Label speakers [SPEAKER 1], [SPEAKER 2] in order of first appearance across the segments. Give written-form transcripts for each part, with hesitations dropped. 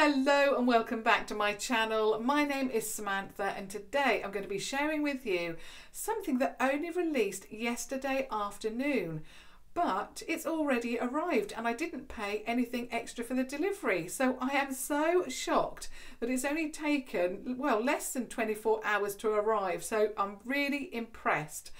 [SPEAKER 1] Hello and welcome back to my channel. My name is Samantha and today I'm going to be sharing with you something that only released yesterday afternoon, but it's already arrived and I didn't pay anything extra for the delivery. So I am so shocked that it's only taken, well, less than 24 hours to arrive. So I'm really impressed.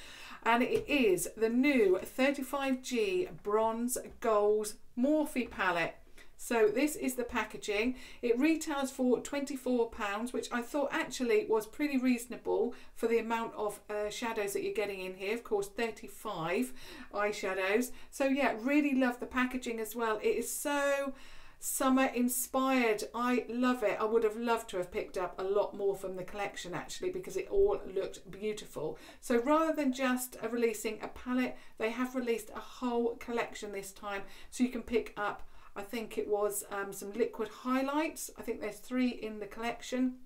[SPEAKER 1] And it is the new 35G Bronze Goals Morphe palette. So this is the packaging. It retails for £24, which I thought actually was pretty reasonable for the amount of shadows that you're getting in here. Of course, 35 eyeshadows. So yeah, really love the packaging as well. It is so summer inspired. I love it. I would have loved to have picked up a lot more from the collection actually, because it all looked beautiful. So rather than just releasing a palette, they have released a whole collection this time. So you can pick up, I think it was some liquid highlights. I think there's 3 in the collection.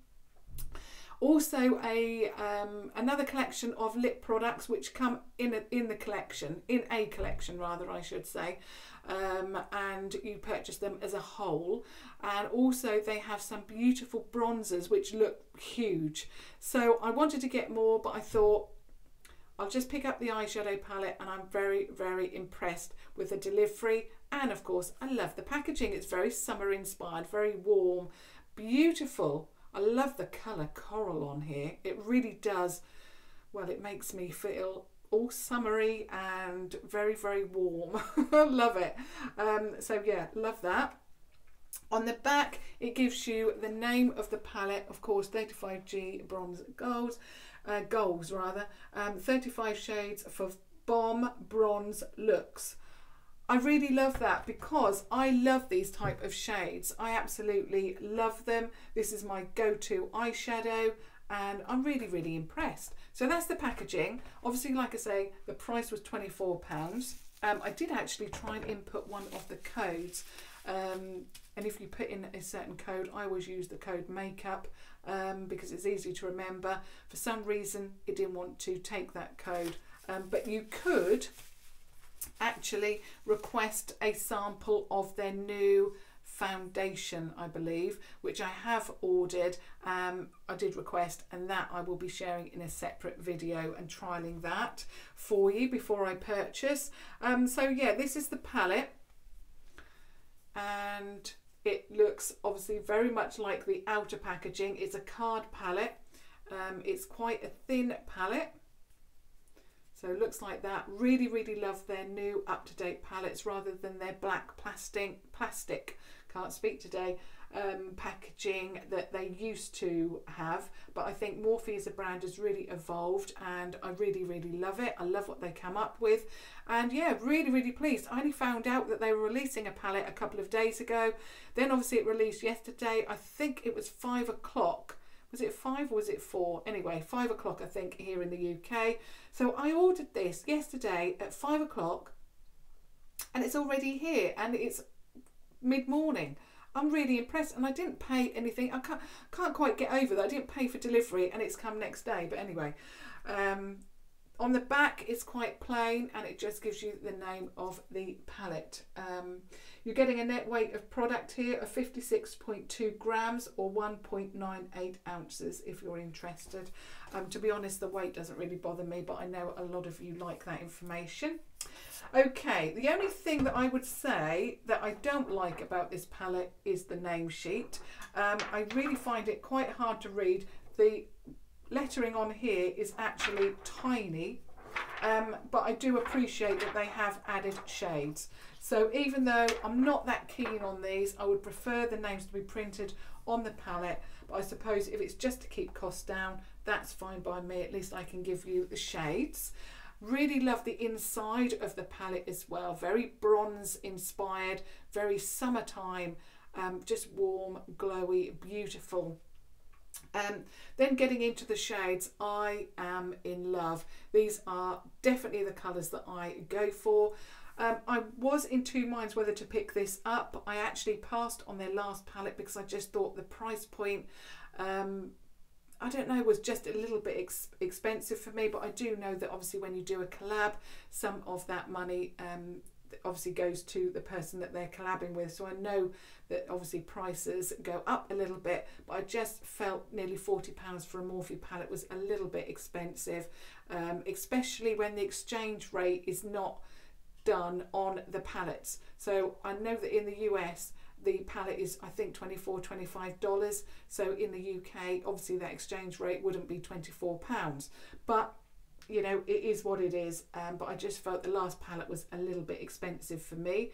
[SPEAKER 1] Also another collection of lip products which come in a collection rather, I should say, and you purchase them as a whole. And also they have some beautiful bronzers which look huge. So I wanted to get more, but I thought I'll just pick up the eyeshadow palette, and I'm very, very impressed with the delivery. And of course, I love the packaging. It's very summer inspired, very warm, beautiful. I love the colour coral on here. It really does, well, it makes me feel all summery and very, very warm. I love it. So yeah, love that. On the back, it gives you the name of the palette, of course, 35G Bronze Goals, 35 shades for bomb bronze looks. I really love that because I love these type of shades. I absolutely love them. This is my go-to eyeshadow and I'm really, really impressed. So that's the packaging. Obviously, like I say, the price was £24. I did actually try and input one of the codes. And if you put in a certain code, I always use the code makeup because it's easy to remember. For some reason, it didn't want to take that code. But you could actually request a sample of their new foundation, I believe, which I have ordered. I did request, and that I will be sharing in a separate video and trialing that for you before I purchase. So yeah, this is the palette, and it looks obviously very much like the outer packaging. It's a card palette. It's quite a thin palette. So it looks like that. Really, really love their new up-to-date palettes rather than their black plastic, can't speak today, packaging that they used to have. But I think Morphe as a brand has really evolved and I really, really love it. I love what they come up with. And yeah, really, really pleased. I only found out that they were releasing a palette a couple of days ago. Then obviously it released yesterday. I think it was 5 o'clock. Was it 5 or was it 4? Anyway, 5 o'clock I think here in the UK. So I ordered this yesterday at 5 o'clock and it's already here and it's mid-morning. I'm really impressed and I didn't pay anything. I can't quite get over that. I didn't pay for delivery and it's come next day. But anyway, on the back it's quite plain and it just gives you the name of the palette. You're getting a net weight of product here of 56.2 grams or 1.98 ounces if you're interested. To be honest, the weight doesn't really bother me, but I know a lot of you like that information. Okay, the only thing that I would say that I don't like about this palette is the name sheet. I really find it quite hard to read. The lettering on here is actually tiny, but I do appreciate that they have added shades. So even though I'm not that keen on these, I would prefer the names to be printed on the palette. But I suppose if it's just to keep costs down, that's fine by me. At least I can give you the shades. Really love the inside of the palette as well. Very bronze inspired, very summertime, just warm, glowy, beautiful. Then getting into the shades, I am in love. These are definitely the colours that I go for. I was in 2 minds whether to pick this up. I actually passed on their last palette because I just thought the price point, I don't know, was just a little bit expensive for me. But I do know that obviously when you do a collab, some of that money obviously goes to the person that they're collabing with. So I know that obviously prices go up a little bit, but I just felt nearly £40 for a Morphe palette was a little bit expensive, especially when the exchange rate is not done on the palettes. So I know that in the US the palette is, I think, $24–25. So in the UK, obviously that exchange rate wouldn't be £24, but you know, it is what it is. But I just felt the last palette was a little bit expensive for me.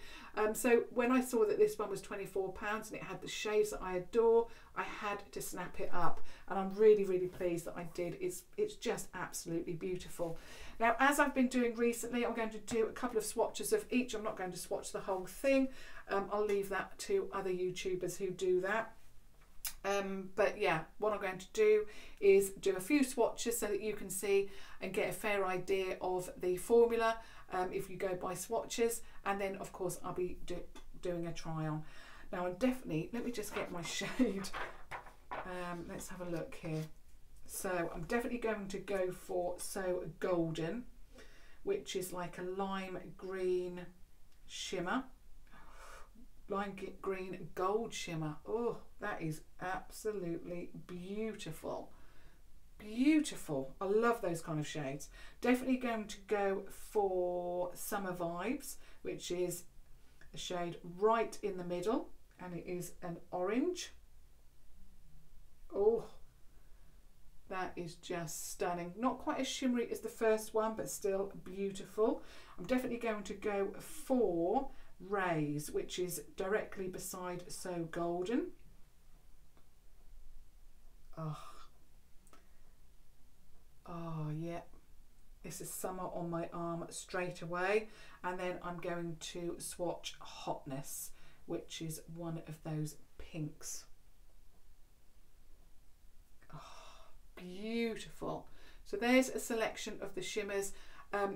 [SPEAKER 1] So when I saw that this one was £24 and it had the shades that I adore, I had to snap it up, and I'm really, really pleased that I did. It's just absolutely beautiful. Now, as I've been doing recently, I'm going to do a couple of swatches of each. I'm not going to swatch the whole thing. I'll leave that to other YouTubers who do that. But yeah, what I'm going to do is do a few swatches so that you can see and get a fair idea of the formula if you go by swatches, and then of course I'll be doing a try on. Now I'm definitely, let me just get my shade, let's have a look here. So I'm definitely going to go for So Golden, which is like a lime green shimmer. Lime green gold shimmer. Oh, that is absolutely beautiful. Beautiful. I love those kind of shades. Definitely going to go for Summer Vibes, which is a shade right in the middle, and it is an orange. Oh, that is just stunning. Not quite as shimmery as the first one, but still beautiful. I'm definitely going to go for Rays, which is directly beside So Golden. Oh, yeah, this is summer on my arm straight away. And then I'm going to swatch Hotness, which is one of those pinks. Oh, beautiful. So there's a selection of the shimmers.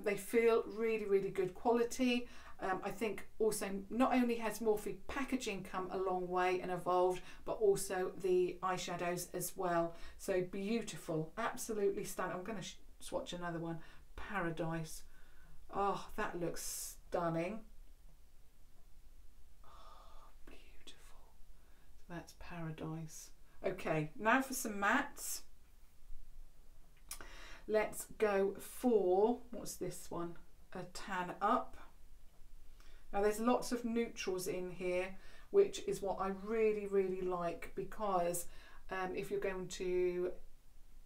[SPEAKER 1] They feel really, really good quality. I think also not only has Morphe packaging come a long way and evolved, but also the eyeshadows as well. So beautiful, absolutely stunning. I'm going to swatch another one, Paradise. Oh, that looks stunning. Oh, beautiful. So that's Paradise. Okay, now for some mattes. Let's go for, what's this one? A Tan Up. Now there's lots of neutrals in here, which is what I really, really like, because if you're going to,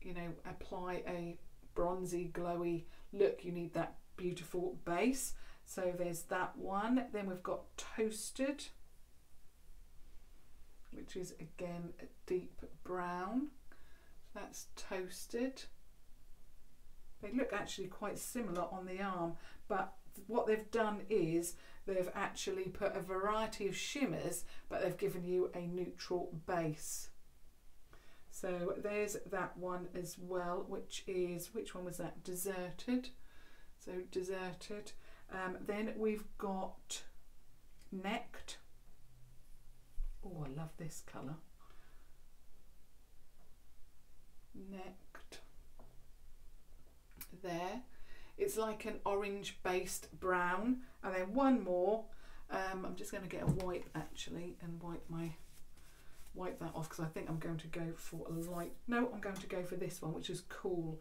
[SPEAKER 1] you know, apply a bronzy, glowy look, you need that beautiful base. So there's that one. Then we've got Toasted, which is again a deep brown. That's Toasted. They look actually quite similar on the arm, but what they've done is they've actually put a variety of shimmers, but they've given you a neutral base. So there's that one as well, which is, which one was that? Deserted. So Deserted. Then we've got Necked. Oh, I love this colour. Necked. There. It's like an orange based brown, and then one more. I'm just going to get a wipe actually and wipe that off, because I think I'm going to go for a light. No, I'm going to go for this one, which is Cool,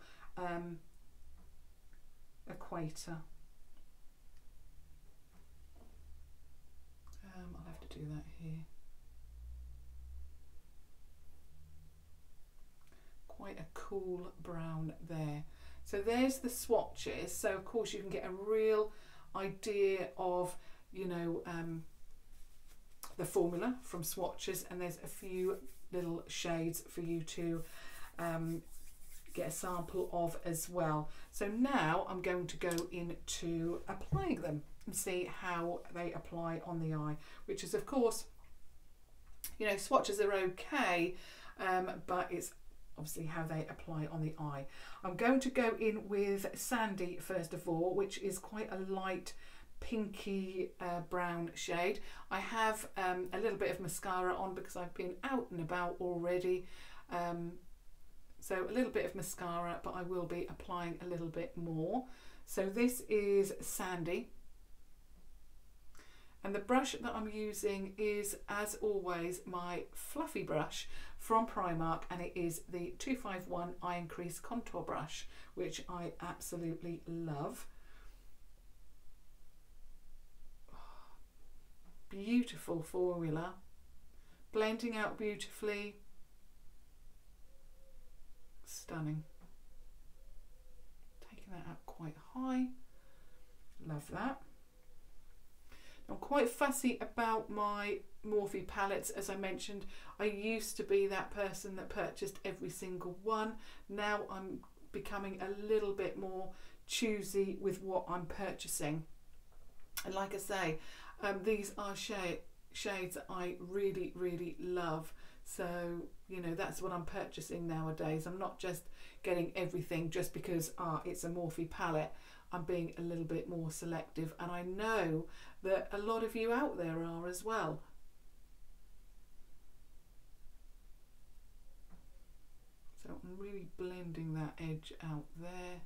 [SPEAKER 1] Equator. I'll have to do that here. Quite a cool brown there. So there's the swatches. So of course you can get a real idea of, you know, the formula from swatches, and there's a few little shades for you to get a sample of as well. So now I'm going to go into applying them and see how they apply on the eye, which is of course, you know, swatches are okay, but it's obviously how they apply on the eye. I'm going to go in with Sandy first of all, which is quite a light pinky brown shade. I have a little bit of mascara on because I've been out and about already, so a little bit of mascara, but I will be applying a little bit more. So this is Sandy. And the brush that I'm using is, as always, my fluffy brush from Primark, and it is the 251 Iron Crease Contour Brush, which I absolutely love. Beautiful formula, blending out beautifully, stunning. Taking that up quite high, love that. I'm quite fussy about my Morphe palettes. As I mentioned, I used to be that person that purchased every single one. Now I'm becoming a little bit more choosy with what I'm purchasing. And like I say, these are shades that I really, really love. So, you know, that's what I'm purchasing nowadays. I'm not just getting everything just because it's a Morphe palette. I'm being a little bit more selective, and I know that a lot of you out there are as well. So I'm really blending that edge out there.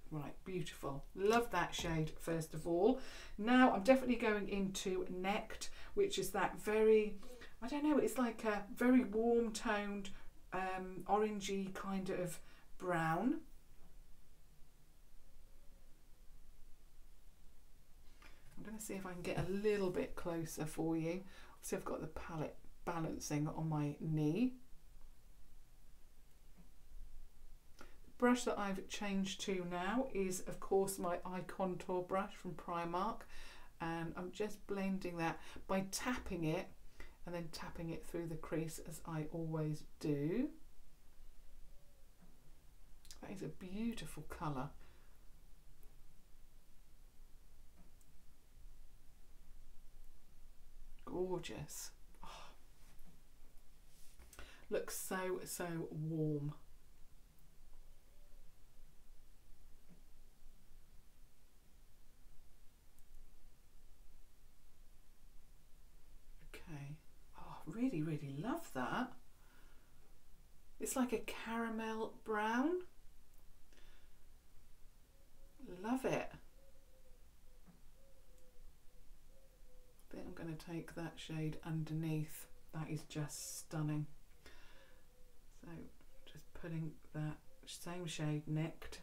[SPEAKER 1] Right, beautiful. Love that shade first of all. Now I'm definitely going into Necked, which is that very, I don't know, it's like a very warm toned orangey kind of brown. I'm going to see if I can get a little bit closer for you. Obviously I've got the palette balancing on my knee. The brush that I've changed to now is of course my eye contour brush from Primark, and I'm just blending that by tapping it and then tapping it through the crease as I always do. That is a beautiful colour. Gorgeous. Oh. Looks so warm. Okay. Oh, really, really love that. It's like a caramel brown. Love it. I think I'm going to take that shade underneath. That is just stunning. So just putting that same shade Necked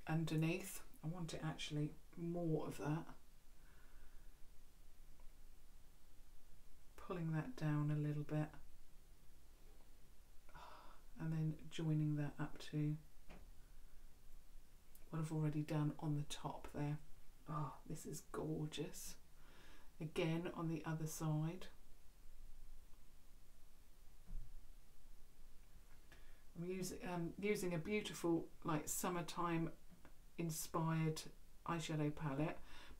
[SPEAKER 1] underneath. I want it actually more of that. Pulling that down a little bit. And then joining that up to what I've already done on the top there. Oh, this is gorgeous. Again on the other side. I'm using a beautiful like summertime inspired eyeshadow palette.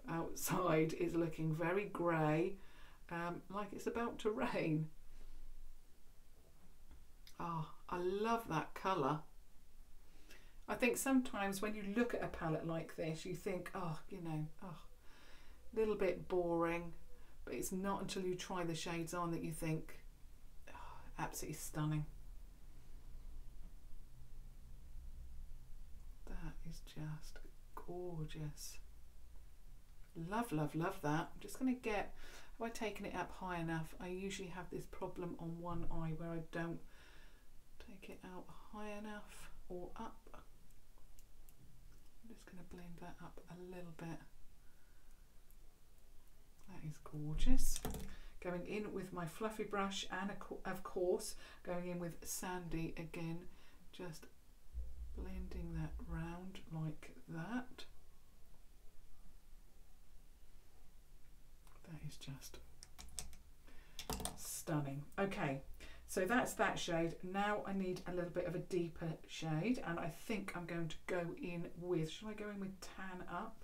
[SPEAKER 1] Outside is looking very grey, like it's about to rain. Oh, I love that colour. I think sometimes when you look at a palette like this, you think, oh, you know, oh, a little bit boring, but it's not until you try the shades on that you think, oh, absolutely stunning. That is just gorgeous. Love, love, love that. I'm just going to get, have I taken it up high enough? I usually have this problem on one eye where I don't take it out high enough or up. I'm just going to blend that up a little bit. That is gorgeous. Going in with my fluffy brush and of course going in with Sandy again, just blending that round like that. That is just stunning. Okay, so that's that shade. Now I need a little bit of a deeper shade, and I think I'm going to go in with, shall I go in with Tan Up?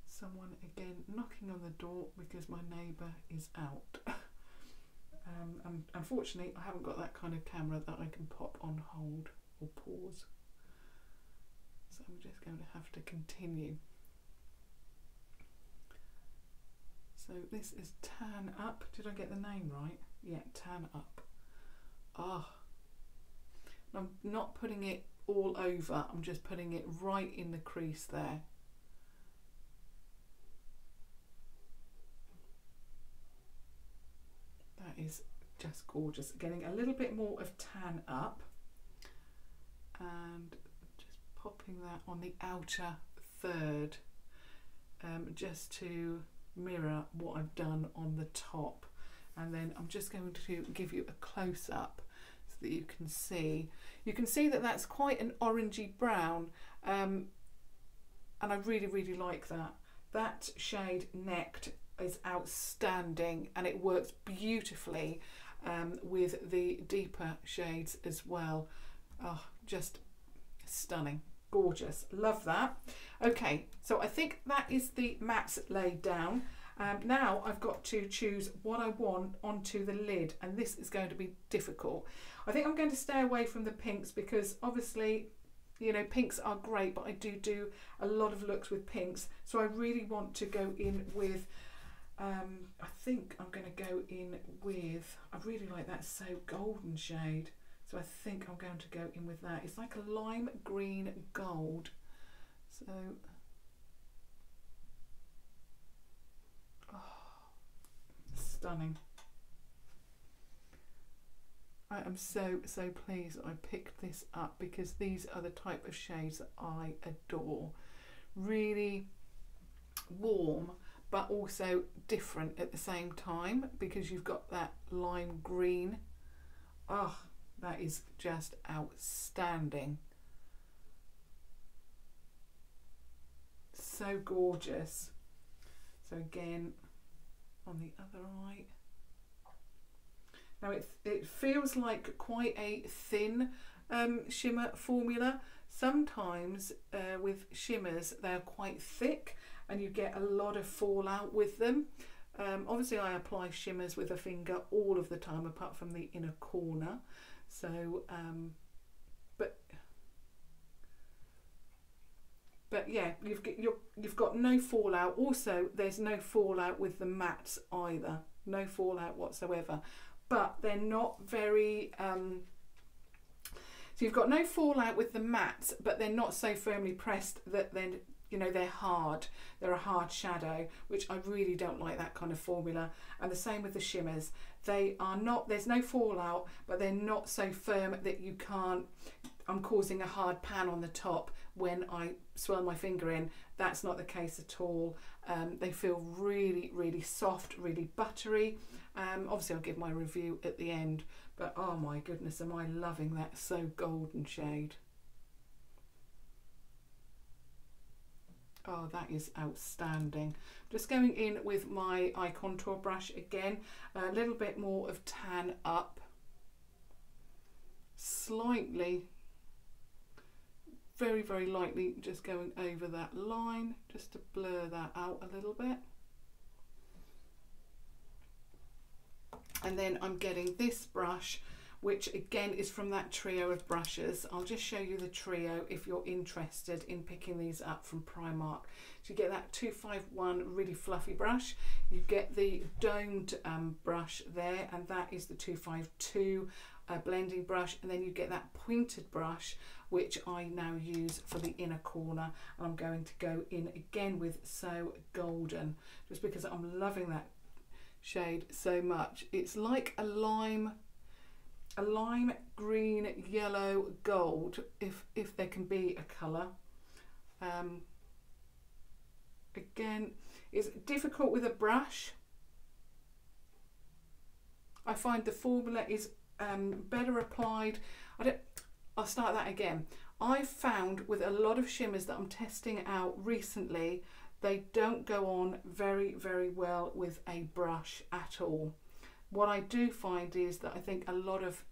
[SPEAKER 1] Someone again knocking on the door because my neighbour is out. And unfortunately I haven't got that kind of camera that I can pop on hold or pause. So I'm just going to have to continue. So this is Tan Up. Did I get the name right? Yeah, Tan Up. Ah, I'm not putting it all over, I'm just putting it right in the crease there. That is just gorgeous. Getting a little bit more of tan up and just popping that on the outer third, just to mirror what I've done on the top. And then I'm just going to give you a close-up so that you can see. You can see that that's quite an orangey brown, and I really like that. That shade Necked is outstanding, and it works beautifully with the deeper shades as well. Oh, just stunning, gorgeous, love that. Okay, so I think that is the mattes laid down. Now I've got to choose what I want onto the lid, and this is going to be difficult. I think I'm going to stay away from the pinks because obviously, you know, pinks are great, but I do a lot of looks with pinks. So I really want to go in with, I think I'm going to go in with, I really like that So Golden shade. So I think I'm going to go in with that. It's like a lime green gold. So, oh, stunning. I am so pleased I picked this up because these are the type of shades that I adore. Really warm, but also different at the same time because you've got that lime green. Oh, that is just outstanding. So gorgeous. So again, on the other eye. Now it feels like quite a thin shimmer formula. Sometimes with shimmers they're quite thick and you get a lot of fallout with them. Obviously I apply shimmers with a finger all of the time apart from the inner corner. So but yeah, you've got no fallout. Also there's no fallout with the mattes either, no fallout whatsoever. But they're not very, so you've got no fallout with the mattes, but they're not so firmly pressed that then, you know, they're hard. They're a hard shadow, which I really don't like that kind of formula. And the same with the shimmers. They are not, there's no fallout, but they're not so firm that you can't, I'm causing a hard pan on the top when I swirl my finger in. That's not the case at all. They feel really soft, really buttery. Obviously I'll give my review at the end, but oh my goodness, am I loving that So Golden shade. Oh, that is outstanding. Just going in with my eye contour brush again, a little bit more of tan up, slightly, very lightly, just going over that line just to blur that out a little bit. And then I'm getting this brush, which again is from that trio of brushes. I'll just show you the trio if you're interested in picking these up from Primark. So you get that 251 really fluffy brush, you get the domed brush there, and that is the 252 blending brush, and then you get that pointed brush which I now use for the inner corner. And I'm going to go in again with So Golden just because I'm loving that shade so much. It's like a lime green yellow gold, if there can be a colour. Again, it's difficult with a brush. I find the formula is better applied. I'll start that again. I've found with a lot of shimmers that I'm testing out recently, they don't go on very well with a brush at all. What I do find is that I think a lot of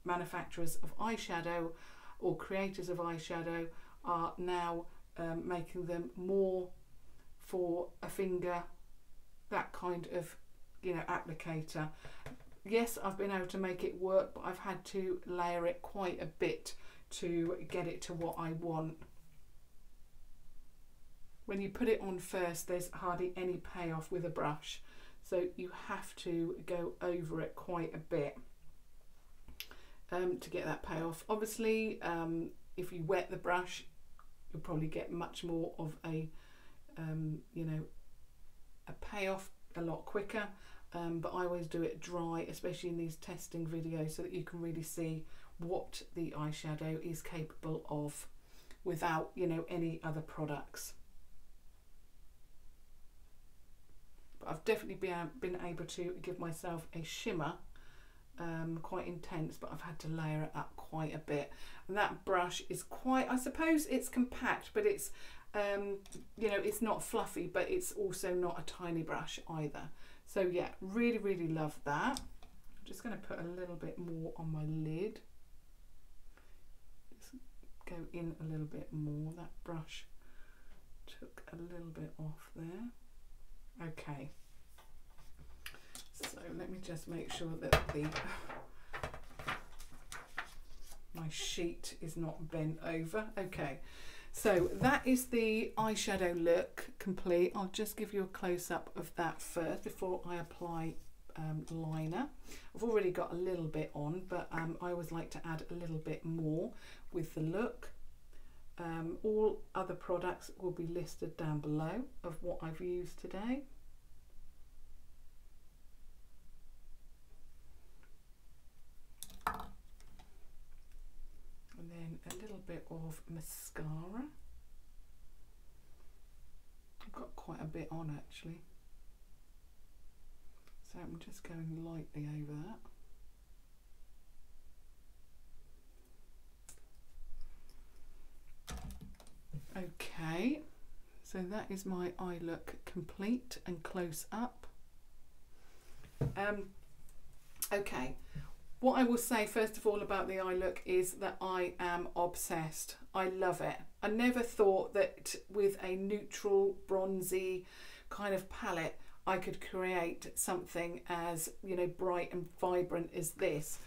[SPEAKER 1] manufacturers of eyeshadow or creators of eyeshadow are now making them more for a finger, that kind of, you know, applicator. Yes, I've been able to make it work, but I've had to layer it quite a bit to get it to what I want. When you put it on first, there's hardly any payoff with a brush, so you have to go over it quite a bit. to get that payoff. Obviously, if you wet the brush, you'll probably get much more of a, you know, a payoff a lot quicker. But I always do it dry, especially in these testing videos, so that you can really see what the eyeshadow is capable of without, you know, any other products. But I've definitely been able to give myself a shimmer, quite intense, but I've had to layer it up quite a bit. And that brush is quite, I suppose it's compact, but it's, you know, it's not fluffy, but it's also not a tiny brush either. So yeah, really, really love that. I'm just going to put a little bit more on my lid. Just go in a little bit more. That brush took a little bit off there. Okay. So let me just make sure that my sheet is not bent over. Okay. So that is the eyeshadow look complete. I'll just give you a close-up of that first before I apply liner. I've already got a little bit on, but I always like to add a little bit more with the look. All other products will be listed down below of what I've used today. And then a little bit of mascara. I've got quite a bit on actually. So I'm just going lightly over that. Okay, so that is my eye look complete and close up. Okay. What I will say first of all about the eye look is that I am obsessed. I love it. I never thought that with a neutral bronzy kind of palette I could create something as, you know, bright and vibrant as this.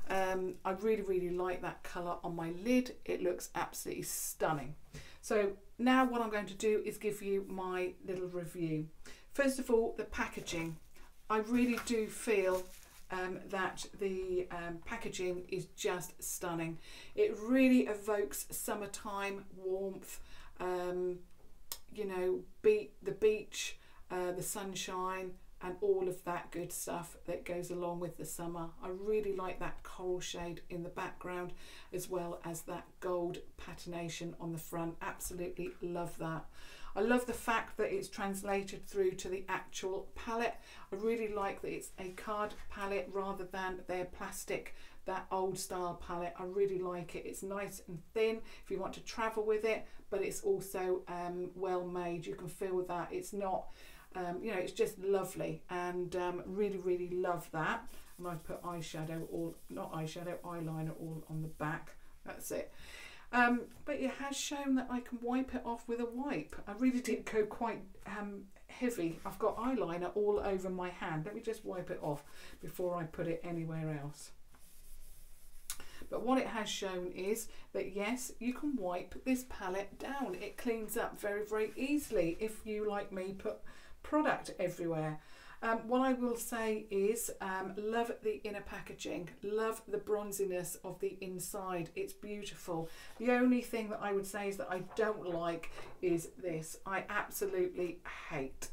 [SPEAKER 1] I really, really like that colour on my lid. It looks absolutely stunning. So now what I'm going to do is give you my little review. First of all, the packaging. I really do feel that the packaging is just stunning. It really evokes summertime warmth, you know, the beach, the sunshine, and all of that good stuff that goes along with the summer. I really like that coral shade in the background, as well as that gold patination on the front. Absolutely love that. I love the fact that it's translated through to the actual palette. I really like that it's a card palette rather than their plastic, that old style palette. I really like it. It's nice and thin if you want to travel with it, but it's also well made. You can feel that it's not, you know, it's just lovely, and really, really love that. And I've put eyeshadow, or not eyeshadow, eyeliner all on the back. That's it. But it has shown that I can wipe it off with a wipe. I really did go quite heavy. I've got eyeliner all over my hand. Let me just wipe it off before I put it anywhere else. But what it has shown is that yes, you can wipe this palette down. It cleans up very, very easily if you, like me, put product everywhere. What I will say is love the inner packaging, love the bronziness of the inside. It's beautiful. The only thing that I would say is that I don't like is this. I absolutely hate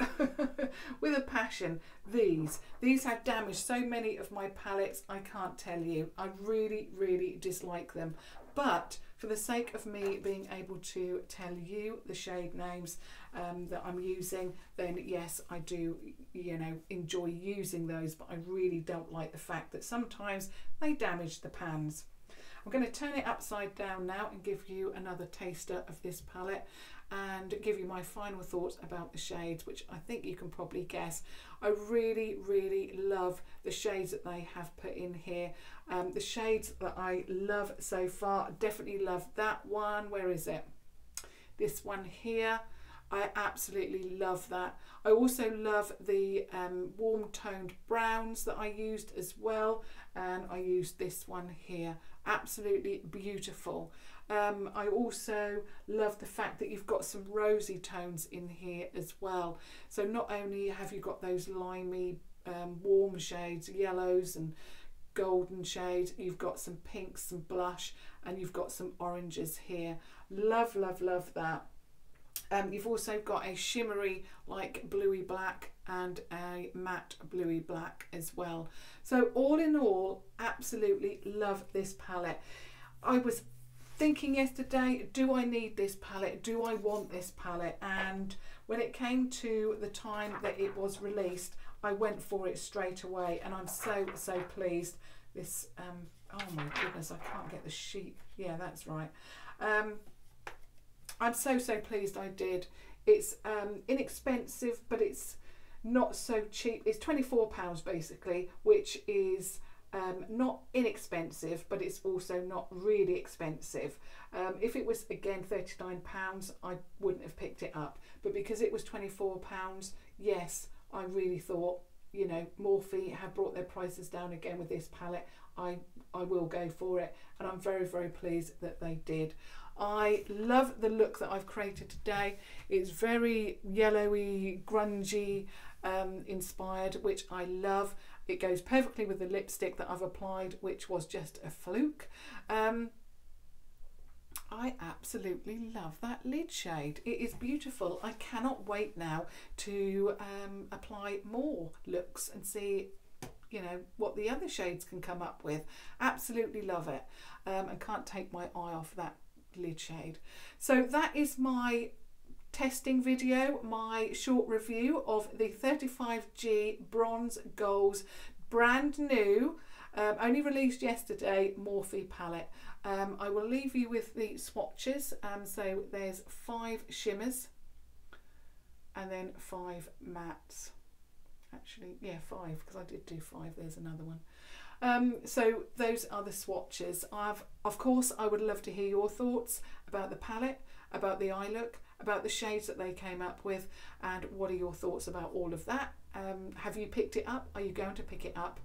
[SPEAKER 1] with a passion these have damaged so many of my palettes. I can't tell you. I really, really dislike them. But for the sake of me being able to tell you the shade names that I'm using, then yes, I do, you know, enjoy using those, but I really don't like the fact that sometimes they damage the pans. I'm going to turn it upside down now and give you another taster of this palette and give you my final thoughts about the shades, which I think you can probably guess. I really, really love the shades that they have put in here. The shades that I love so far, definitely love that one. Where is it? This one here. I absolutely love that. I also love the warm toned browns that I used as well, and I used this one here. Absolutely beautiful. I also love the fact that you've got some rosy tones in here as well. So not only have you got those limey warm shades, yellows and golden shade, you've got some pinks, some blush, and you've got some oranges here. Love, love, love that. You've also got a shimmery like bluey black and a matte bluey black as well. So all in all, absolutely love this palette. I was thinking yesterday, do I need this palette? Do I want this palette? And when it came to the time that it was released, I went for it straight away, and I'm so, so pleased. This, oh my goodness, I can't get the sheet. Yeah, that's right. I'm so, so pleased I did. It's inexpensive, but it's not so cheap. It's £24 basically, which is not inexpensive, but it's also not really expensive. If it was, again, £39, I wouldn't have picked it up. But because it was £24, yes, I really thought, you know, Morphe have brought their prices down again with this palette. I will go for it, and I'm very, very pleased that they did. I love the look that I've created today. It's very yellowy, grungy inspired, which I love. It goes perfectly with the lipstick that I've applied, which was just a fluke. I absolutely love that lid shade. It is beautiful. I cannot wait now to apply more looks and see, you know, what the other shades can come up with. Absolutely love it, and can't take my eye off that lid shade. So that is my testing video, my short review of the 35G Bronze Goals, brand new, only released yesterday, Morphe palette. I will leave you with the swatches. So there's 5 shimmers and then 5 mattes. Actually, yeah, 5, because I did do 5. There's another one. So those are the swatches. Of course, I would love to hear your thoughts about the palette, about the eye look, about the shades that they came up with, and what are your thoughts about all of that. Have you picked it up? Are you going to pick it up?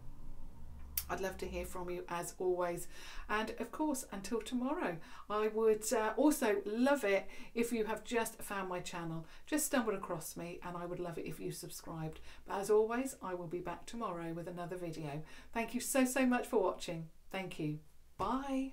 [SPEAKER 1] I'd love to hear from you as always. And of course, until tomorrow, I would also love it if you have just found my channel, just stumbled across me, and I would love it if you subscribed. But as always, I will be back tomorrow with another video. Thank you so, so much for watching. Thank you. Bye.